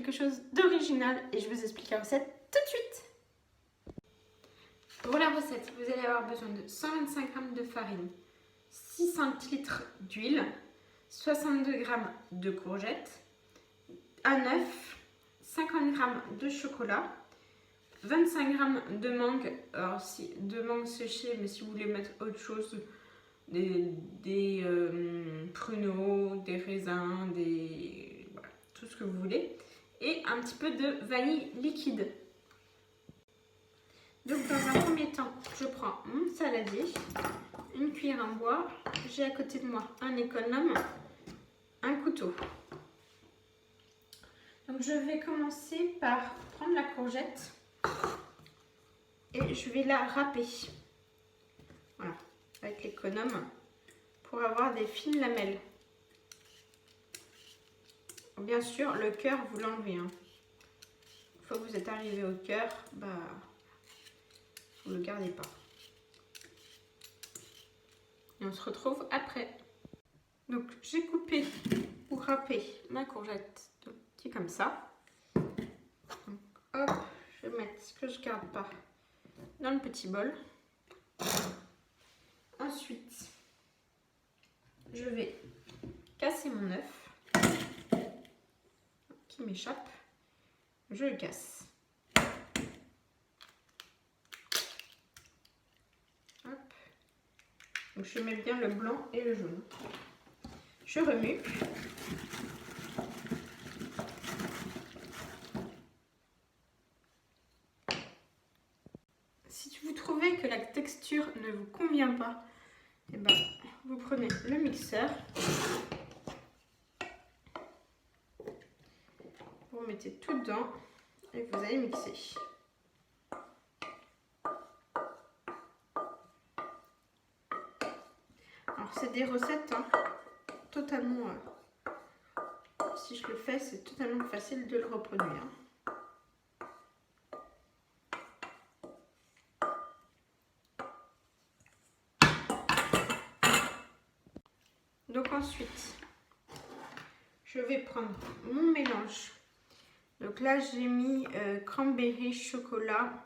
quelque chose d'original et je vous explique la recette tout de suite. Pour la recette, vous allez avoir besoin de 125 g de farine, 6 centilitres d'huile, 62 g de courgettes, un œuf, 50 g de chocolat, 25 g de mangue, alors de mangue séchée, mais si vous voulez mettre autre chose, des pruneaux, des raisins, voilà, tout ce que vous voulez, et un petit peu de vanille liquide. Donc dans un premier temps, je prends mon saladier, une cuillère en bois, j'ai à côté de moi un économe, un couteau. Donc je vais commencer par prendre la courgette et je vais la râper. Voilà, avec l'économe pour avoir des fines lamelles. Bien sûr, le cœur, vous l'enlevez. Une fois que vous êtes arrivé au cœur, vous ne le gardez pas. Et on se retrouve après. Donc j'ai coupé ou râpé ma courgette qui est comme ça. Donc, hop, je vais mettre ce que je ne garde pas dans le petit bol. Ensuite, je vais casser mon œuf qui m'échappe. Je le casse. Hop. Donc je mets bien le blanc et le jaune. Je remue. Si vous trouvez que la texture ne vous convient pas, eh ben, vous prenez le mixeur. Vous mettez tout dedans et vous allez mixer. Alors c'est des recettes totalement, si je le fais, c'est totalement facile de le reproduire. Donc ensuite, je vais prendre mon mélange. Donc là j'ai mis cranberry, chocolat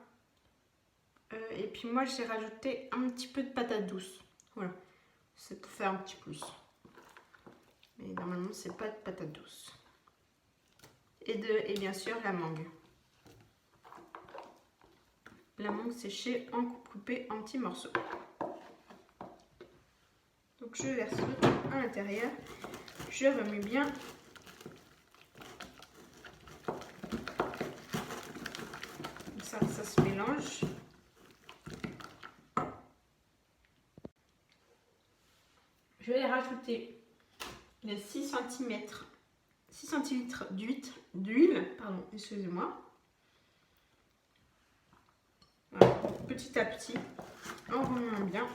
et puis moi j'ai rajouté un petit peu de patate douce. Voilà, c'est pour faire un petit plus. Mais normalement c'est pas de patate douce. Et bien sûr la mangue. La mangue séchée coupée en petits morceaux. Donc je verse tout à l'intérieur. Je remue bien. Comme ça se mélange. Je vais rajouter les 6 centilitres d'huile, pardon, excusez-moi. Voilà, petit à petit, en remuant bien.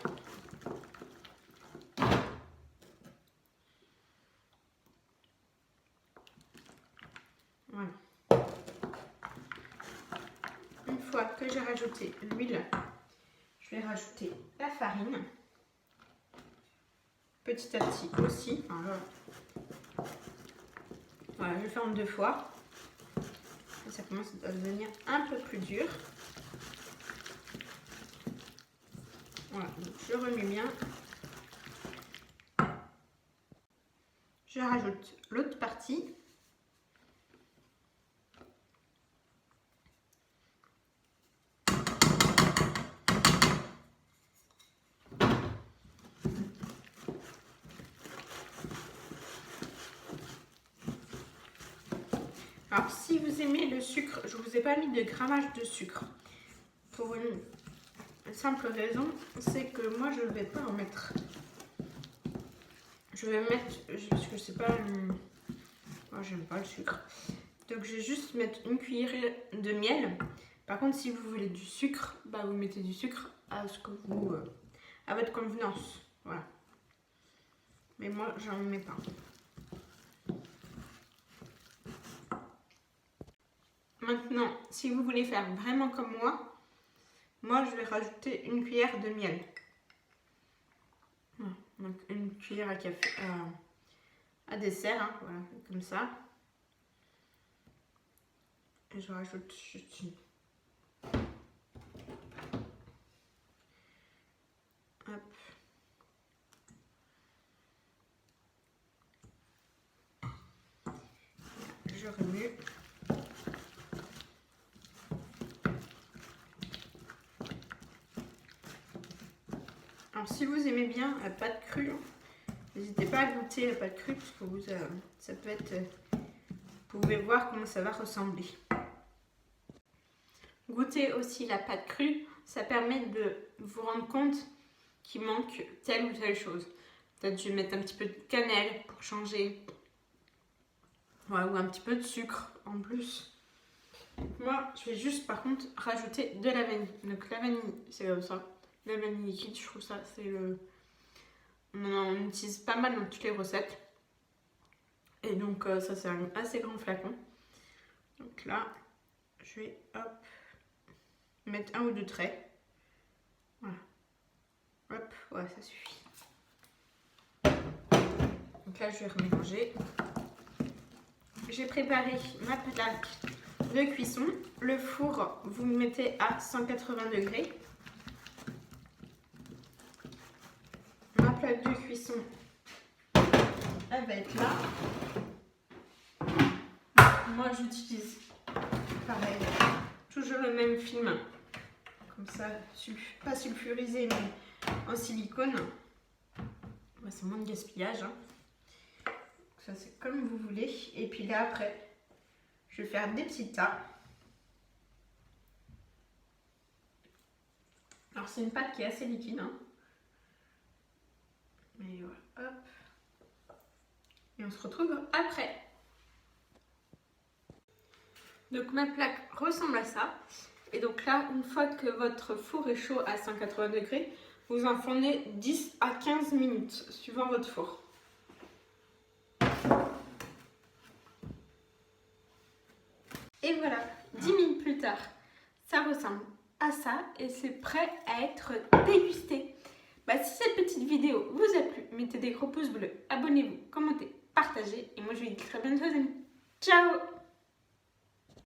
Voilà. Une fois que j'ai rajouté l'huile, je vais rajouter la farine. Petit à petit aussi. Voilà, je le fais en 2 fois. Et ça commence à devenir un peu plus dur. Voilà, donc je remets bien. Je rajoute l'autre partie. Alors si vous aimez le sucre, je ne vous ai pas mis de grammage de sucre. Pour une simple raison, c'est que moi je ne vais pas en mettre. Je vais mettre, parce que c'est pas, moi j'aime pas le sucre. Donc je vais juste mettre une cuillère de miel. Par contre si vous voulez du sucre, vous mettez du sucre à ce que vous, à votre convenance. Voilà. Mais moi j'en mets pas. Maintenant, si vous voulez faire vraiment comme moi je vais rajouter une cuillère de miel. Voilà. Donc une cuillère à café, à dessert, voilà, comme ça. Et je rajoute juste une. Hop. Je remue. Alors si vous aimez bien la pâte crue, n'hésitez pas à goûter la pâte crue parce que ça peut être... vous pouvez voir comment ça va ressembler. Goûter aussi la pâte crue, ça permet de vous rendre compte qu'il manque telle ou telle chose. Peut-être je vais mettre un petit peu de cannelle pour changer. Ouais, ou un petit peu de sucre en plus. Moi, je vais juste par contre rajouter de la vanille. Donc la vanille, c'est comme ça. La vanille liquide, je trouve ça, c'est le... On utilise pas mal dans toutes les recettes. Et donc ça, c'est un assez grand flacon. Donc là, je vais hop, mettre un ou deux traits. Voilà. Hop, ouais, ça suffit. Donc là, je vais remélanger. J'ai préparé ma plaque de cuisson. Le four, vous le mettez à 180 degrés. Ma plaque de cuisson, elle va être là. Moi, j'utilise pareil, toujours le même film. Comme ça, pas sulfurisé, mais en silicone. C'est moins de gaspillage. Hein. Ça, c'est comme vous voulez. Et puis là, après, je vais faire des petits tas. Alors, c'est une pâte qui est assez liquide. Hein. Mais voilà, hop. Et on se retrouve après. Donc, ma plaque ressemble à ça. Et donc là, une fois que votre four est chaud à 180 degrés, vous en fournez 10 à 15 minutes, suivant votre four. Et voilà, 10 minutes plus tard, ça ressemble à ça et c'est prêt à être dégusté. Si cette petite vidéo vous a plu, mettez des gros pouces bleus, abonnez-vous, commentez, partagez et moi je vous dis très bientôt les amis. Ciao!